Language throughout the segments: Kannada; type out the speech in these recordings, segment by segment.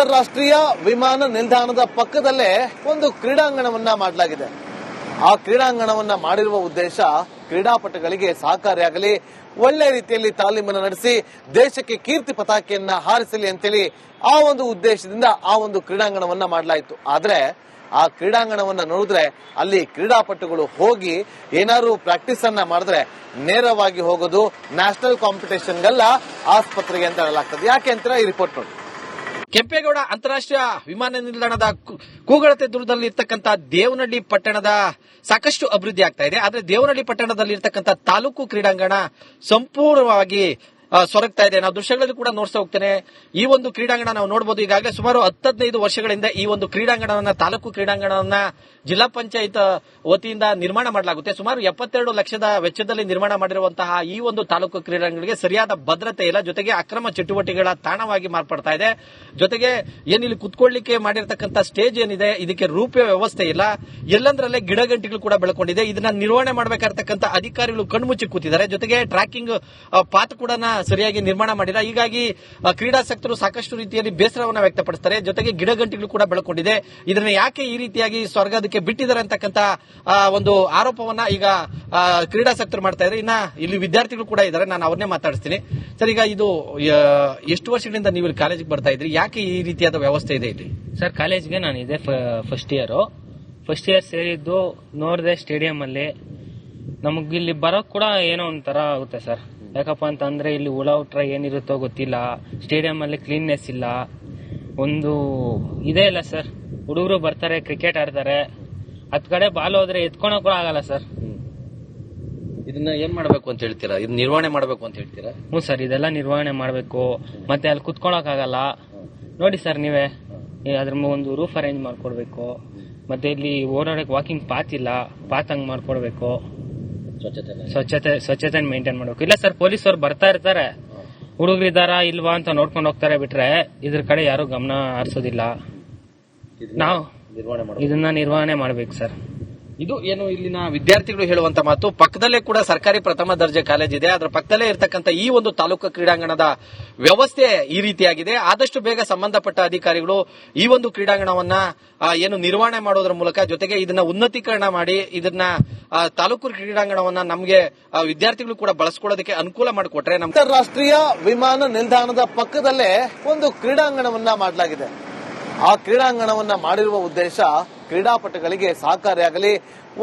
ಅಂತಾರಾಷ್ಟ್ರೀಯ ವಿಮಾನ ನಿಲ್ದಾಣದ ಪಕ್ಕದಲ್ಲೇ ಒಂದು ಕ್ರೀಡಾಂಗಣವನ್ನ ಮಾಡಲಾಗಿದೆ. ಆ ಕ್ರೀಡಾಂಗಣವನ್ನ ಮಾಡಿರುವ ಉದ್ದೇಶ ಕ್ರೀಡಾಪಟುಗಳಿಗೆ ಸಹಕಾರಿಯಾಗಲಿ, ಒಳ್ಳೆ ರೀತಿಯಲ್ಲಿ ತಾಲೀಮನ್ನು ನಡೆಸಿ ದೇಶಕ್ಕೆ ಕೀರ್ತಿ ಪತಾಕೆಯನ್ನ ಹಾರಿಸಲಿ ಅಂತೇಳಿ ಆ ಒಂದು ಉದ್ದೇಶದಿಂದ ಆ ಒಂದು ಕ್ರೀಡಾಂಗಣವನ್ನ ಮಾಡಲಾಯಿತು. ಆದ್ರೆ ಆ ಕ್ರೀಡಾಂಗಣವನ್ನ ನೋಡಿದ್ರೆ ಅಲ್ಲಿ ಕ್ರೀಡಾಪಟುಗಳು ಹೋಗಿ ಏನಾದ್ರು ಪ್ರಾಕ್ಟೀಸ್ ಅನ್ನ ಮಾಡಿದ್ರೆ ನೇರವಾಗಿ ಹೋಗೋದು ನ್ಯಾಷನಲ್ ಕಾಂಪಿಟೇಷನ್ಗೆಲ್ಲ ಆಸ್ಪತ್ರೆಗೆ ಅಂತ ಹೇಳಲಾಗ್ತದೆ. ಯಾಕೆ ಅಂತ ಈ ರಿಪೋರ್ಟ್ ನೋಡಿ. ಕೆಂಪೇಗೌಡ ಅಂತಾರಾಷ್ಟ್ರೀಯ ವಿಮಾನ ನಿಲ್ದಾಣದ ಕೂಗಳತೆ ದೂರದಲ್ಲಿ ಇರ್ತಕ್ಕಂಥ ದೇವನಹಳ್ಳಿ ಪಟ್ಟಣದ ಸಾಕಷ್ಟು ಅಭಿವೃದ್ಧಿ ಆಗ್ತಾ ಇದೆ. ಆದ್ರೆ ದೇವನಹಳ್ಳಿ ಪಟ್ಟಣದಲ್ಲಿ ಇರ್ತಕ್ಕಂಥ ತಾಲೂಕು ಕ್ರೀಡಾಂಗಣ ಸಂಪೂರ್ಣವಾಗಿ ಸೊರಗ್ತಾ ಇದೆ. ನಾವು ದೃಶ್ಯಗಳಲ್ಲಿ ಕೂಡ ನೋಡ್ತಾ ಹೋಗ್ತೇನೆ. ಈ ಒಂದು ಕ್ರೀಡಾಂಗಣ ನಾವು ನೋಡಬಹುದು. ಈಗಾಗಲೇ ಸುಮಾರು 10-15 ವರ್ಷಗಳಿಂದ ಈ ಒಂದು ಕ್ರೀಡಾಂಗಣವನ್ನ, ತಾಲೂಕು ಕ್ರೀಡಾಂಗಣವನ್ನ ಜಿಲ್ಲಾ ಪಂಚಾಯತ್ ವತಿಯಿಂದ ನಿರ್ಮಾಣ ಮಾಡಲಾಗುತ್ತೆ. ಸುಮಾರು 72 ಲಕ್ಷದ ವೆಚ್ಚದಲ್ಲಿ ನಿರ್ಮಾಣ ಮಾಡಿರುವಂತಹ ಈ ಒಂದು ತಾಲೂಕು ಕ್ರೀಡಾಂಗಣಕ್ಕೆ ಸರಿಯಾದ ಭದ್ರತೆ ಇಲ್ಲ, ಜೊತೆಗೆ ಅಕ್ರಮ ಚಟುವಟಿಕೆಗಳ ತಾಣವಾಗಿ ಮಾರ್ಪಡ್ತಾ ಇದೆ. ಜೊತೆಗೆ ಏನಿಲ್ಲಿ ಕುತ್ಕೊಳ್ಳಿಕ್ಕೆ ಮಾಡಿರ್ತಕ್ಕಂಥ ಸ್ಟೇಜ್ ಏನಿದೆ ಇದಕ್ಕೆ ರೂಪೆ ವ್ಯವಸ್ಥೆ ಇಲ್ಲ. ಎಲ್ಲಂದ್ರಲ್ಲೇ ಗಿಡಗಂಟಿಗಳು ಕೂಡ ಬೆಳ್ಕೊಂಡಿದೆ. ಇದನ್ನ ನಿರ್ವಹಣೆ ಮಾಡಬೇಕಾಗಿರ್ತಕ್ಕಂಥ ಅಧಿಕಾರಿಗಳು ಕಣ್ಮುಚ್ಚಿ ಕೂತಿದ್ದಾರೆ. ಜೊತೆಗೆ ಟ್ರ್ಯಾಕಿಂಗ್ ಪಾತ್ ಕೂಡ ಸರಿಯಾಗಿ ನಿರ್ಮಾಣ ಮಾಡಿಲ್ಲ. ಹೀಗಾಗಿ ಕ್ರೀಡಾಸಕ್ತರು ಸಾಕಷ್ಟು ರೀತಿಯಲ್ಲಿ ಬೇಸರವನ್ನು ವ್ಯಕ್ತಪಡಿಸುತ್ತಾರೆ. ಜೊತೆಗೆ ಗಿಡಗಂಟಿಗಳು ಕೂಡ ಬೆಳ್ಕೊಂಡಿದೆ. ಇದನ್ನ ಯಾಕೆ ಈ ರೀತಿಯಾಗಿ ಸ್ವರ್ಗದಕ್ಕೆ ಬಿಟ್ಟಿದ್ದಾರೆ ಅಂತಕ್ಕಂಥ ಒಂದು ಆರೋಪವನ್ನ ಈಗ ಕ್ರೀಡಾಸಕ್ತರು ಮಾಡ್ತಾ ಇದ್ದಾರೆ. ಇನ್ನ ಇಲ್ಲಿ ವಿದ್ಯಾರ್ಥಿಗಳು ಕೂಡ ಇದ್ದಾರೆ, ನಾನು ಅವ್ರನ್ನೇ ಮಾತಾಡಿಸ್ತೀನಿ. ಸರ್, ಈಗ ಇದು ಎಷ್ಟು ವರ್ಷಗಳಿಂದ ನೀವು ಇಲ್ಲಿ ಕಾಲೇಜಿಗೆ ಬರ್ತಾ ಇದ್ರಿ? ಯಾಕೆ ಈ ರೀತಿಯಾದ ವ್ಯವಸ್ಥೆ ಇದೆ ಇಲ್ಲಿ? ಸರ್, ಕಾಲೇಜ್ಗೆ ನಾನು ಇದೆ ಫಸ್ಟ್ ಇಯರ್ ಸೇರಿದ್ದು ನೋಡಿದೆ ಸ್ಟೇಡಿಯಂ ಅಲ್ಲಿ. ನಮಗಿಲ್ಲಿ ಬರೋಕ್ ಕೂಡ ಏನೋ ಒಂಥರ ಆಗುತ್ತೆ ಸರ್. ಯಾಕಪ್ಪ ಅಂತಂದ್ರೆ ಇಲ್ಲಿ ಹುಳ ಹುಟ್ರ ಏನಿರುತ್ತೋ ಗೊತ್ತಿಲ್ಲ. ಸ್ಟೇಡಿಯಂ ಅಲ್ಲಿ ಕ್ಲೀನ್ನೆಸ್ ಇಲ್ಲ, ಒಂದು ಇದೇ ಇಲ್ಲ ಸರ್. ಹುಡುಗರು ಬರ್ತಾರೆ, ಕ್ರಿಕೆಟ್ ಆಡ್ತಾರೆ, ಹತ್ ಕಡೆ ಬಾಲ್ ಹೋದ್ರೆ ಎತ್ಕೊಳಕ್ ಕೂಡ ಆಗಲ್ಲ ಸರ್. ಇದನ್ನ ಏನ್ ಮಾಡ್ಬೇಕು ಅಂತ ಹೇಳ್ತೀರಾ? ಇದು ನಿರ್ವಹಣೆ ಮಾಡ್ಬೇಕು ಅಂತ ಹೇಳ್ತೀರಾ? ಹ್ಞೂ ಸರ್, ಇದೆಲ್ಲ ನಿರ್ವಹಣೆ ಮಾಡ್ಬೇಕು. ಮತ್ತೆ ಅಲ್ಲಿ ಕುತ್ಕೊಳಕ್ ಆಗಲ್ಲ. ನೋಡಿ ಸರ್, ನೀವೇ ಅದ್ರ ಒಂದು ರೂಫ್ ಅರೇಂಜ್ ಮಾಡ್ಕೊಡ್ಬೇಕು. ಮತ್ತೆ ಇಲ್ಲಿ ಓಡಾಡಕ್ ವಾಕಿಂಗ್ ಪಾತ್ ಇಲ್ಲ, ಪಾತ್ ಹಂಗ್ ಮಾಡ್ಕೊಡ್ಬೇಕು. ಸ್ವಚ್ಛತೆ ಮೇಂಟೈನ್ ಮಾಡ್ಬೇಕು. ಇಲ್ಲ ಸರ್, ಪೊಲೀಸರು ಬರ್ತಾ ಇರ್ತಾರೆ, ಹುಡುಗರಿದಾರ ಇಲ್ವಾ ಅಂತ ನೋಡ್ಕೊಂಡು ಹೋಗ್ತಾರೆ, ಬಿಟ್ರೆ ಇದ್ರ ಕಡೆ ಯಾರು ಗಮನ ಹರಿಸೋದಿಲ್ಲ. ನಾವು ಇದನ್ನ ನಿರ್ವಹಣೆ ಮಾಡ್ಬೇಕು ಸರ್. ಇದು ಏನು ಇಲ್ಲಿನ ವಿದ್ಯಾರ್ಥಿಗಳು ಹೇಳುವಂತ ಮಾತು. ಪಕ್ಕದಲ್ಲೇ ಕೂಡ ಸರ್ಕಾರಿ ಪ್ರಥಮ ದರ್ಜೆ ಕಾಲೇಜ್ ಇದೆ. ಅದರ ಪಕ್ಕದಲ್ಲೇ ಇರತಕ್ಕಂಥ ಈ ಒಂದು ತಾಲೂಕು ಕ್ರೀಡಾಂಗಣದ ವ್ಯವಸ್ಥೆ ಈ ರೀತಿಯಾಗಿದೆ. ಆದಷ್ಟು ಬೇಗ ಸಂಬಂಧಪಟ್ಟ ಅಧಿಕಾರಿಗಳು ಈ ಒಂದು ಕ್ರೀಡಾಂಗಣವನ್ನ ಏನು ನಿರ್ವಹಣೆ ಮಾಡೋದ್ರ ಮೂಲಕ, ಜೊತೆಗೆ ಇದನ್ನ ಉನ್ನತೀಕರಣ ಮಾಡಿ ಇದನ್ನ ತಾಲೂಕು ಕ್ರೀಡಾಂಗಣವನ್ನ ನಮಗೆ ವಿದ್ಯಾರ್ಥಿಗಳು ಕೂಡ ಬಳಸ್ಕೊಳ್ಳೋದಕ್ಕೆ ಅನುಕೂಲ ಮಾಡಿಕೊಟ್ರೆ ಅಂತಾರಾಷ್ಟ್ರೀಯ ವಿಮಾನ ನಿಲ್ದಾಣದ ಪಕ್ಕದಲ್ಲೇ ಒಂದು ಕ್ರೀಡಾಂಗಣವನ್ನ ಮಾಡಲಾಗಿದೆ. ಆ ಕ್ರೀಡಾಂಗಣವನ್ನ ಮಾಡಿರುವ ಉದ್ದೇಶ ಕ್ರೀಡಾಪಟುಗಳಿಗೆ ಸಹಕಾರಿಯಾಗಲಿ,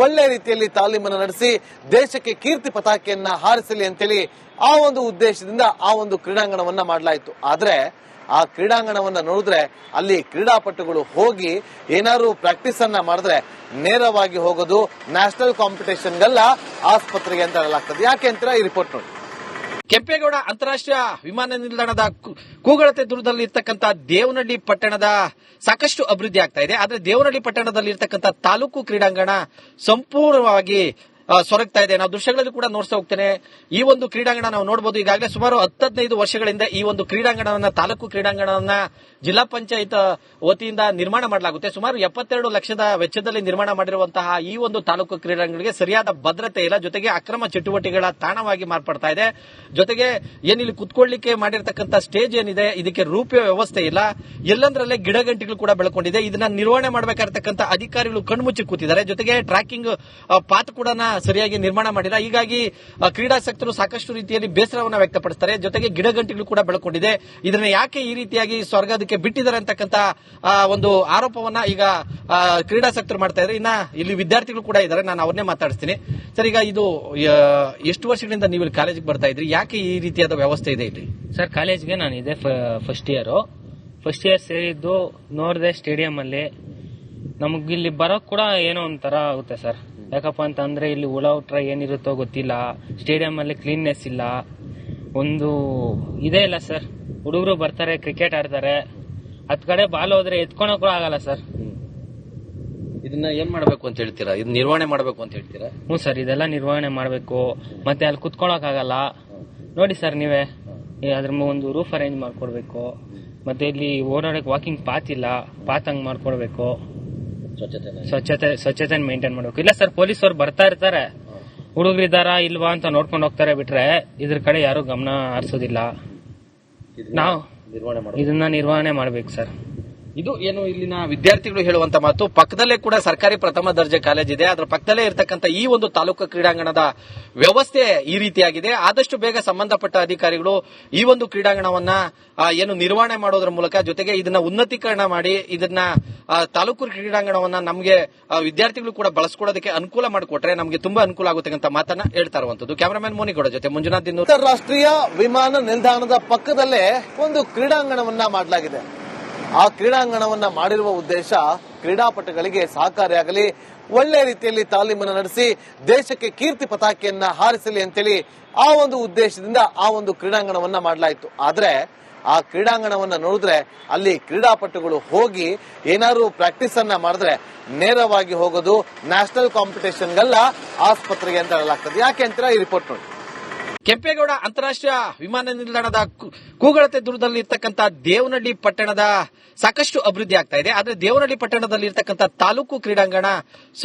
ಒಳ್ಳೆ ರೀತಿಯಲ್ಲಿ ತಾಲೀಮನ್ನು ನಡೆಸಿ ದೇಶಕ್ಕೆ ಕೀರ್ತಿ ಪತಾಕೆಯನ್ನ ಹಾರಿಸಲಿ ಅಂತೇಳಿ ಆ ಒಂದು ಉದ್ದೇಶದಿಂದ ಆ ಒಂದು ಕ್ರೀಡಾಂಗಣವನ್ನ ಮಾಡಲಾಯಿತು. ಆದ್ರೆ ಆ ಕ್ರೀಡಾಂಗಣವನ್ನ ನೋಡಿದ್ರೆ ಅಲ್ಲಿ ಕ್ರೀಡಾಪಟುಗಳು ಹೋಗಿ ಏನಾದ್ರು ಪ್ರಾಕ್ಟೀಸ್ ಅನ್ನ ಮಾಡಿದ್ರೆ ನೇರವಾಗಿ ಹೋಗೋದು ನ್ಯಾಷನಲ್ ಕಾಂಪಿಟೇಷನ್ಗೆಲ್ಲ ಆಸ್ಪತ್ರೆಗೆ ಅಂತ ಹೇಳಲಾಗ್ತದೆ. ಯಾಕೆ ಅಂತ ಈ ರಿಪೋರ್ಟ್ ನೋಡಿ. ಕೆಂಪೇಗೌಡ ಅಂತಾರಾಷ್ಟ್ರೀಯ ವಿಮಾನ ನಿಲ್ದಾಣದ ಕೂಗಳತೆ ದೂರದಲ್ಲಿ ಇರ್ತಕ್ಕಂಥ ದೇವನಹಳ್ಳಿ ಪಟ್ಟಣದ ಸಾಕಷ್ಟು ಅಭಿವೃದ್ಧಿ ಆಗ್ತಾ ಇದೆ. ಆದ್ರೆ ದೇವನಹಳ್ಳಿ ಪಟ್ಟಣದಲ್ಲಿ ಇರ್ತಕ್ಕಂಥ ತಾಲೂಕು ಕ್ರೀಡಾಂಗಣ ಸಂಪೂರ್ಣವಾಗಿ ಸೊರಗ್ತಾ ಇದೆ. ನಾವು ದೃಶ್ಯಗಳಲ್ಲಿ ಕೂಡ ನೋಡ್ತಾ ಹೋಗ್ತೇನೆ. ಈ ಒಂದು ಕ್ರೀಡಾಂಗಣ ನಾವು ನೋಡಬಹುದು. ಈಗಾಗಲೇ ಸುಮಾರು 10-15 ವರ್ಷಗಳಿಂದ ಈ ಒಂದು ಕ್ರೀಡಾಂಗಣವನ್ನ, ತಾಲೂಕು ಕ್ರೀಡಾಂಗಣವನ್ನ ಜಿಲ್ಲಾ ಪಂಚಾಯತ್ ವತಿಯಿಂದ ನಿರ್ಮಾಣ ಮಾಡಲಾಗುತ್ತೆ. ಸುಮಾರು 72 ಲಕ್ಷದ ವೆಚ್ಚದಲ್ಲಿ ನಿರ್ಮಾಣ ಮಾಡಿರುವಂತಹ ಈ ಒಂದು ತಾಲೂಕು ಕ್ರೀಡಾಂಗಣಕ್ಕೆ ಸರಿಯಾದ ಭದ್ರತೆ ಇಲ್ಲ, ಜೊತೆಗೆ ಅಕ್ರಮ ಚಟುವಟಿಕೆಗಳ ತಾಣವಾಗಿ ಮಾರ್ಪಡ್ತಾ ಇದೆ. ಜೊತೆಗೆ ಏನಿಲ್ಲಿ ಕುತ್ಕೊಳ್ಳಿಕ್ಕೆ ಮಾಡಿರ್ತಕ್ಕಂಥ ಸ್ಟೇಜ್ ಏನಿದೆ ಇದಕ್ಕೆ ರೂಪೆ ವ್ಯವಸ್ಥೆ ಇಲ್ಲ. ಎಲ್ಲಂದ್ರಲ್ಲೇ ಗಿಡಗಂಟಿಗಳು ಕೂಡ ಬೆಳ್ಕೊಂಡಿದೆ. ಇದನ್ನ ನಿರ್ವಹಣೆ ಮಾಡಬೇಕಾಗಿರ್ತಕ್ಕಂಥ ಅಧಿಕಾರಿಗಳು ಕಣ್ಮುಚ್ಚಿ ಕೂತಿದ್ದಾರೆ. ಜೊತೆಗೆ ಟ್ರ್ಯಾಕಿಂಗ್ ಪಾತ್ ಕೂಡ ಸರಿಯಾಗಿ ನಿರ್ಮಾಣ ಮಾಡಿಲ್ಲ. ಹೀಗಾಗಿ ಕ್ರೀಡಾಸಕ್ತರು ಸಾಕಷ್ಟು ರೀತಿಯಲ್ಲಿ ಬೇಸರವನ್ನು ವ್ಯಕ್ತಪಡಿಸುತ್ತಾರೆ. ಜೊತೆಗೆ ಗಿಡಗಂಟಿಗಳು ಕೂಡ ಬೆಳ್ಕೊಂಡಿದೆ. ಇದನ್ನ ಯಾಕೆ ಈ ರೀತಿಯಾಗಿ ಸ್ವರ್ಗದಕ್ಕೆ ಬಿಟ್ಟಿದ್ದಾರೆ ಅಂತಕ್ಕಂಥ ಒಂದು ಆರೋಪವನ್ನ ಈಗ ಕ್ರೀಡಾಸಕ್ತರು ಮಾಡ್ತಾ ಇದ್ದಾರೆ. ಇನ್ನ ಇಲ್ಲಿ ವಿದ್ಯಾರ್ಥಿಗಳು ಕೂಡ ಇದ್ದಾರೆ, ನಾನು ಅವ್ರನ್ನೇ ಮಾತಾಡಿಸ್ತೀನಿ. ಸರ್, ಈಗ ಇದು ಎಷ್ಟು ವರ್ಷಗಳಿಂದ ನೀವು ಇಲ್ಲಿ ಕಾಲೇಜಿಗೆ ಬರ್ತಾ ಇದ್ರಿ? ಯಾಕೆ ಈ ರೀತಿಯಾದ ವ್ಯವಸ್ಥೆ ಇದೆ ಇಲ್ಲಿ? ಸರ್, ಕಾಲೇಜ್ಗೆ ನಾನು ಇದೆ ಫಸ್ಟ್ ಇಯರ್ ಸೇರಿದ್ದು ನೋಡಿದೆ ಸ್ಟೇಡಿಯಂ ಅಲ್ಲಿ. ನಮಗಿಲ್ಲಿ ಬರೋಕ್ ಕೂಡ ಏನೋ ಒಂಥರ ಆಗುತ್ತೆ ಸರ್. ಯಾಕಪ್ಪ ಅಂತಂದ್ರೆ ಇಲ್ಲಿ ಹುಳ ಹುಟ್ರ ಏನಿರುತ್ತೋ ಗೊತ್ತಿಲ್ಲ. ಸ್ಟೇಡಿಯಂ ಅಲ್ಲಿ ಕ್ಲೀನ್ನೆಸ್ ಇಲ್ಲ, ಒಂದು ಇದೇ ಇಲ್ಲ ಸರ್. ಹುಡುಗರು ಬರ್ತಾರೆ, ಕ್ರಿಕೆಟ್ ಆಡ್ತಾರೆ, ಹತ್ ಕಡೆ ಬಾಲ್ ಹೋದ್ರೆ ಎತ್ಕೊಳಕ್ ಕೂಡ ಆಗಲ್ಲ ಸರ್. ಇದನ್ನ ಏನ್ ಮಾಡ್ಬೇಕು ಅಂತ ಹೇಳ್ತೀರಾ? ಇದು ನಿರ್ವಹಣೆ ಮಾಡ್ಬೇಕು ಅಂತ ಹೇಳ್ತೀರಾ? ಹ್ಞೂ ಸರ್, ಇದೆಲ್ಲ ನಿರ್ವಹಣೆ ಮಾಡ್ಬೇಕು. ಮತ್ತೆ ಅಲ್ಲಿ ಕುತ್ಕೊಳಕ್ ಆಗಲ್ಲ. ನೋಡಿ ಸರ್, ನೀವೇ ಅದ್ರ ಒಂದು ರೂಫ್ ಅರೇಂಜ್ ಮಾಡ್ಕೊಡ್ಬೇಕು. ಮತ್ತೆ ಇಲ್ಲಿ ಓಡಾಡಕ್ ವಾಕಿಂಗ್ ಪಾತ್ ಇಲ್ಲ, ಪಾತ್ ಹಂಗ್ ಮಾಡ್ಕೊಡ್ಬೇಕು. ಸ್ವಚ್ಛತೆ ಮೇಂಟೈನ್ ಮಾಡ್ಬೇಕು. ಇಲ್ಲ ಸರ್, ಪೊಲೀಸರು ಬರ್ತಾ ಇರ್ತಾರೆ, ಹುಡುಗರಿದಾರ ಇಲ್ವಾ ಅಂತ ನೋಡ್ಕೊಂಡು ಹೋಗ್ತಾರೆ, ಬಿಟ್ರೆ ಇದ್ರ ಕಡೆ ಯಾರು ಗಮನ ಹರಿಸೋದಿಲ್ಲ. ನಾವು ಇದನ್ನ ನಿರ್ವಹಣೆ ಮಾಡ್ಬೇಕು ಸರ್. ಇದು ಏನು ಇಲ್ಲಿನ ವಿದ್ಯಾರ್ಥಿಗಳು ಹೇಳುವಂತ ಮಾತು. ಪಕ್ಕದಲ್ಲೇ ಕೂಡ ಸರ್ಕಾರಿ ಪ್ರಥಮ ದರ್ಜೆ ಕಾಲೇಜ್ ಇದೆ, ಅದರ ಪಕ್ಕದಲ್ಲೇ ಇರತಕ್ಕಂತ ಈ ಒಂದು ತಾಲೂಕು ಕ್ರೀಡಾಂಗಣದ ವ್ಯವಸ್ಥೆ ಈ ರೀತಿಯಾಗಿದೆ. ಆದಷ್ಟು ಬೇಗ ಸಂಬಂಧಪಟ್ಟ ಅಧಿಕಾರಿಗಳು ಈ ಒಂದು ಕ್ರೀಡಾಂಗಣವನ್ನ ಏನು ನಿರ್ವಹಣೆ ಮಾಡೋದ್ರ ಮೂಲಕ, ಜೊತೆಗೆ ಇದನ್ನ ಉನ್ನತೀಕರಣ ಮಾಡಿ ಇದನ್ನ ತಾಲೂಕು ಕ್ರೀಡಾಂಗಣವನ್ನ ನಮಗೆ ವಿದ್ಯಾರ್ಥಿಗಳು ಕೂಡ ಬಳಸ್ಕೊಳ್ಳೋದಕ್ಕೆ ಅನುಕೂಲ ಮಾಡಿಕೊಟ್ರೆ ನಮಗೆ ತುಂಬಾ ಅನುಕೂಲ ಆಗುತ್ತೆ ಅಂತ ಮಾತನ್ನ ಹೇಳ್ತಾ ಇರುವಂತದ್ದು. ಕ್ಯಾಮರಾಮನ್ ಮೋನಿಗೌಡ ಜೊತೆ ಮಂಜುನಾಥ್ ದಿನ್ನೂರು. ಅಂತಾರಾಷ್ಟ್ರೀಯ ವಿಮಾನ ನಿಲ್ದಾಣದ ಪಕ್ಕದಲ್ಲೇ ಒಂದು ಕ್ರೀಡಾಂಗಣವನ್ನ ಮಾಡಲಾಗಿದೆ. ಆ ಕ್ರೀಡಾಂಗಣವನ್ನ ಮಾಡಿರುವ ಉದ್ದೇಶ ಕ್ರೀಡಾಪಟುಗಳಿಗೆ ಸಹಕಾರಿಯಾಗಲಿ, ಒಳ್ಳೆ ರೀತಿಯಲ್ಲಿ ತಾಲೀಮನ್ನು ನಡೆಸಿ ದೇಶಕ್ಕೆ ಕೀರ್ತಿ ಪತಾಕೆಯನ್ನ ಹಾರಿಸಲಿ ಅಂತೇಳಿ ಆ ಒಂದು ಉದ್ದೇಶದಿಂದ ಆ ಒಂದು ಕ್ರೀಡಾಂಗಣವನ್ನ ಮಾಡಲಾಯಿತು. ಆದ್ರೆ ಆ ಕ್ರೀಡಾಂಗಣವನ್ನ ನೋಡಿದ್ರೆ ಅಲ್ಲಿ ಕ್ರೀಡಾಪಟುಗಳು ಹೋಗಿ ಏನಾದ್ರು ಪ್ರಾಕ್ಟೀಸ್ ಅನ್ನ ಮಾಡಿದ್ರೆ ನೇರವಾಗಿ ಹೋಗೋದು ನ್ಯಾಷನಲ್ ಕಾಂಪಿಟೇಷನ್ಗಲ್ಲ, ಆಸ್ಪತ್ರೆಗೆ ಅಂತ ಹೇಳಲಾಗ್ತದೆ. ಯಾಕೆ ಅಂತೀರಾ? ಈ ರಿಪೋರ್ಟ್ ನೋಡಿ. ಕೆಂಪೇಗೌಡ ಅಂತಾರಾಷ್ಟ್ರೀಯ ವಿಮಾನ ನಿಲ್ದಾಣದ ಕೂಗಳತೆ ದೂರದಲ್ಲಿ ಇರ್ತಕ್ಕಂಥ ದೇವನಹಳ್ಳಿ ಪಟ್ಟಣದ ಸಾಕಷ್ಟು ಅಭಿವೃದ್ಧಿ ಆಗ್ತಾ ಇದೆ. ಆದ್ರೆ ದೇವನಹಳ್ಳಿ ಪಟ್ಟಣದಲ್ಲಿ ಇರ್ತಕ್ಕಂಥ ತಾಲೂಕು ಕ್ರೀಡಾಂಗಣ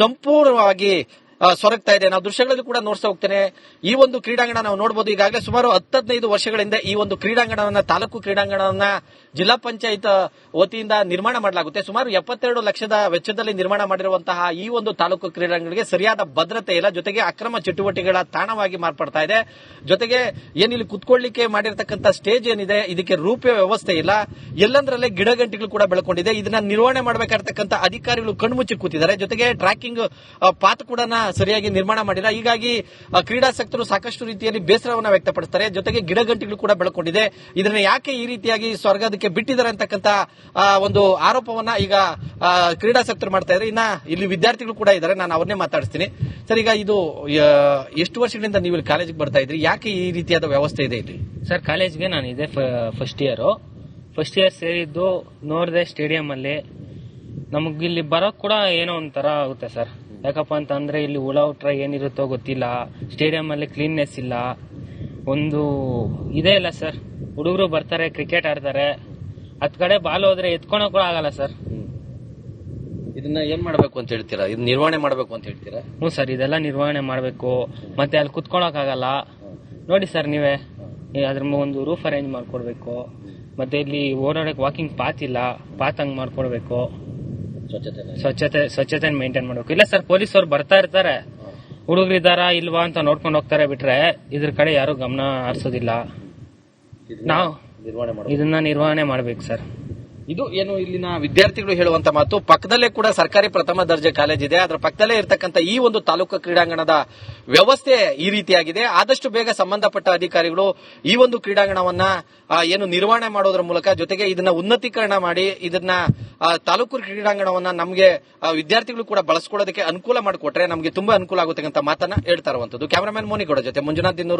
ಸಂಪೂರ್ಣವಾಗಿ ಸೊರಗ್ತಾ ಇದೆ. ನಾವು ದೃಶ್ಯಗಳಲ್ಲಿ ಕೂಡ ನೋಡ್ತಾ ಹೋಗ್ತೇನೆ. ಈ ಒಂದು ಕ್ರೀಡಾಂಗಣ ನಾವು ನೋಡಬಹುದು. ಈಗಾಗಲೇ ಸುಮಾರು 10-15 ವರ್ಷಗಳಿಂದ ಈ ಒಂದು ಕ್ರೀಡಾಂಗಣವನ್ನ, ತಾಲೂಕು ಕ್ರೀಡಾಂಗಣವನ್ನ ಜಿಲ್ಲಾ ಪಂಚಾಯತ್ ವತಿಯಿಂದ ನಿರ್ಮಾಣ ಮಾಡಲಾಗುತ್ತೆ. ಸುಮಾರು 72 ಲಕ್ಷದ ವೆಚ್ಚದಲ್ಲಿ ನಿರ್ಮಾಣ ಮಾಡಿರುವಂತಹ ಈ ಒಂದು ತಾಲೂಕು ಕ್ರೀಡಾಂಗಣಕ್ಕೆ ಸರಿಯಾದ ಭದ್ರತೆ ಇಲ್ಲ, ಜೊತೆಗೆ ಅಕ್ರಮ ಚಟುವಟಿಕೆಗಳ ತಾಣವಾಗಿ ಮಾರ್ಪಡ್ತಾ ಇದೆ. ಜೊತೆಗೆ ಏನಿಲ್ಲಿ ಕುತ್ಕೊಳ್ಳಿಕ್ಕೆ ಮಾಡಿರ್ತಕ್ಕಂಥ ಸ್ಟೇಜ್ ಏನಿದೆ ಇದಕ್ಕೆ ರೂಪೆ ವ್ಯವಸ್ಥೆ ಇಲ್ಲ, ಎಲ್ಲಂದ್ರಲ್ಲೇ ಗಿಡಗಂಟಿಗಳು ಕೂಡ ಬೆಳ್ಕೊಂಡಿದೆ. ಇದನ್ನ ನಿರ್ವಹಣೆ ಮಾಡಬೇಕಾಗಿರ್ತಕ್ಕಂಥ ಅಧಿಕಾರಿಗಳು ಕಣ್ಮುಚ್ಚಿ ಕೂತಿದ್ದಾರೆ. ಜೊತೆಗೆ ಟ್ರ್ಯಾಕಿಂಗ್ ಪಾತ್ ಕೂಡ ಸರಿಯಾಗಿ ನಿರ್ಮಾಣ ಮಾಡಿಲ್ಲ. ಹೀಗಾಗಿ ಕ್ರೀಡಾಸಕ್ತರು ಸಾಕಷ್ಟು ರೀತಿಯಲ್ಲಿ ಬೇಸರವನ್ನ ವ್ಯಕ್ತಪಡಿಸ್ತಾರೆ. ಜೊತೆಗೆ ಗಿಡಗಂಟಿಗಳು ಕೂಡ ಬೆಳ್ಕೊಂಡಿದೆ. ಇದನ್ನ ಯಾಕೆ ಈ ರೀತಿಯಾಗಿ ಸ್ವರ್ಗದಕ್ಕೆ ಬಿಟ್ಟಿದ್ದಾರೆ ಅಂತಕ್ಕಂಥ ಒಂದು ಆರೋಪವನ್ನ ಈಗ ಕ್ರೀಡಾಸಕ್ತರು ಮಾಡ್ತಾ ಇದ್ದಾರೆ. ಇನ್ನ ಇಲ್ಲಿ ವಿದ್ಯಾರ್ಥಿಗಳು ಕೂಡ ಇದ್ದಾರೆ, ನಾನು ಅವ್ರನ್ನೇ ಮಾತಾಡಿಸ್ತೀನಿ. ಸರ್, ಈಗ ಇದು ಎಷ್ಟು ವರ್ಷಗಳಿಂದ ನೀವು ಇಲ್ಲಿ ಕಾಲೇಜಿಗೆ ಬರ್ತಾ ಇದ್ರಿ? ಯಾಕೆ ಈ ರೀತಿಯಾದ ವ್ಯವಸ್ಥೆ ಇದೆ ಇಲ್ಲಿ? ಸರ್, ಕಾಲೇಜ್ಗೆ ನಾನು ಇದೆ ಫಸ್ಟ್ ಇಯರ್ ಸೇರಿದ್ದು ನೋಡಿದೆ ಸ್ಟೇಡಿಯಂ ಅಲ್ಲಿ. ನಮಗಿಲ್ಲಿ ಬರೋಕ್ ಕೂಡ ಏನೋ ಒಂಥರ ಆಗುತ್ತೆ ಸರ್. ಯಾಕಪ್ಪ ಅಂತ ಅಂದ್ರೆ ಇಲ್ಲಿ ಹುಳ ಹುಟ್ರ ಏನಿರುತ್ತೋ ಗೊತ್ತಿಲ್ಲ, ಸ್ಟೇಡಿಯಂ ಅಲ್ಲಿ ಕ್ಲೀನ್ನೆಸ್ ಇಲ್ಲ, ಒಂದು ಇದೇ ಇಲ್ಲ ಸರ್. ಹುಡುಗರು ಬರ್ತಾರೆ, ಕ್ರಿಕೆಟ್ ಆಡ್ತಾರೆ, ಹತ್ ಕಡೆ ಬಾಲ್ ಹೋದ್ರೆ ಎತ್ಕೊಳಕ್ ಕೂಡ ಆಗಲ್ಲ ಸರ್. ಇದನ್ನ ಏನ್ ಮಾಡ್ಬೇಕು ಅಂತ ಹೇಳ್ತೀರಾ? ಇದು ನಿರ್ವಹಣೆ ಮಾಡ್ಬೇಕು ಅಂತ ಹೇಳ್ತೀರಾ? ಹ್ಞೂ ಸರ್, ಇದೆಲ್ಲ ನಿರ್ವಹಣೆ ಮಾಡಬೇಕು. ಮತ್ತೆ ಅಲ್ಲಿ ಕುತ್ಕೊಳಕ್ ಆಗಲ್ಲ ನೋಡಿ ಸರ್ ನೀವೇ. ಅದ್ರ ಒಂದು ರೂಫ್ ಅರೇಂಜ್ ಮಾಡ್ಕೊಡ್ಬೇಕು. ಮತ್ತೆ ಇಲ್ಲಿ ಓಡಾಡಕ್ ವಾಕಿಂಗ್ ಪಾತ್ ಇಲ್ಲ, ಪಾತ್ ಹಂಗ್ ಮಾಡ್ಕೊಡ್ಬೇಕು. ಸ್ವಚ್ಛತೆ ಮೇಂಟೈನ್ ಮಾಡ್ಬೇಕು. ಇಲ್ಲ ಸರ್, ಪೊಲೀಸ್ ಅವ್ರು ಬರ್ತಾ ಇರ್ತಾರೆ, ಹುಡುಗರು ಇದ್ದಾರಾ ಇಲ್ವಾ ಅಂತ ನೋಡ್ಕೊಂಡು ಹೋಗ್ತಾರೆ, ಬಿಟ್ರೆ ಇದ್ರ ಕಡೆ ಯಾರು ಗಮನ ಹರಿಸೋದಿಲ್ಲ. ನಾವು ಇದನ್ನ ನಿರ್ವಹಣೆ ಮಾಡ್ಬೇಕು ಸರ್. ಇದು ಏನು ಇಲ್ಲಿನ ವಿದ್ಯಾರ್ಥಿಗಳು ಹೇಳುವಂತ ಮಾತು. ಪಕ್ಕದಲ್ಲೇ ಕೂಡ ಸರ್ಕಾರಿ ಪ್ರಥಮ ದರ್ಜೆ ಕಾಲೇಜ್ ಇದೆ, ಅದರ ಪಕ್ಕದಲ್ಲೇ ಇರತಕ್ಕಂತ ಈ ಒಂದು ತಾಲೂಕು ಕ್ರೀಡಾಂಗಣದ ವ್ಯವಸ್ಥೆ ಈ ರೀತಿಯಾಗಿದೆ. ಆದಷ್ಟು ಬೇಗ ಸಂಬಂಧಪಟ್ಟ ಅಧಿಕಾರಿಗಳು ಈ ಒಂದು ಕ್ರೀಡಾಂಗಣವನ್ನ ಏನು ನಿರ್ವಹಣೆ ಮಾಡೋದ್ರ ಮೂಲಕ, ಜೊತೆಗೆ ಇದನ್ನ ಉನ್ನತೀಕರಣ ಮಾಡಿ ಇದನ್ನ ತಾಲೂಕು ಕ್ರೀಡಾಂಗಣವನ್ನ ನಮಗೆ ವಿದ್ಯಾರ್ಥಿಗಳು ಕೂಡ ಬಳಸ್ಕೊಳ್ಳೋದಕ್ಕೆ ಅನುಕೂಲ ಮಾಡಿಕೊಟ್ರೆ ನಮಗೆ ತುಂಬಾ ಅನುಕೂಲ ಆಗುತ್ತೆ ಅಂತ ಮಾತನ್ನ ಹೇಳ್ತಾ ಇರುವಂತದ್ದು. ಕ್ಯಾಮರಾಮನ್ ಮೋನಿಗೌಡ ಜೊತೆ ಮಂಜುನಾಥ್ ದಿನ್ನೂರು.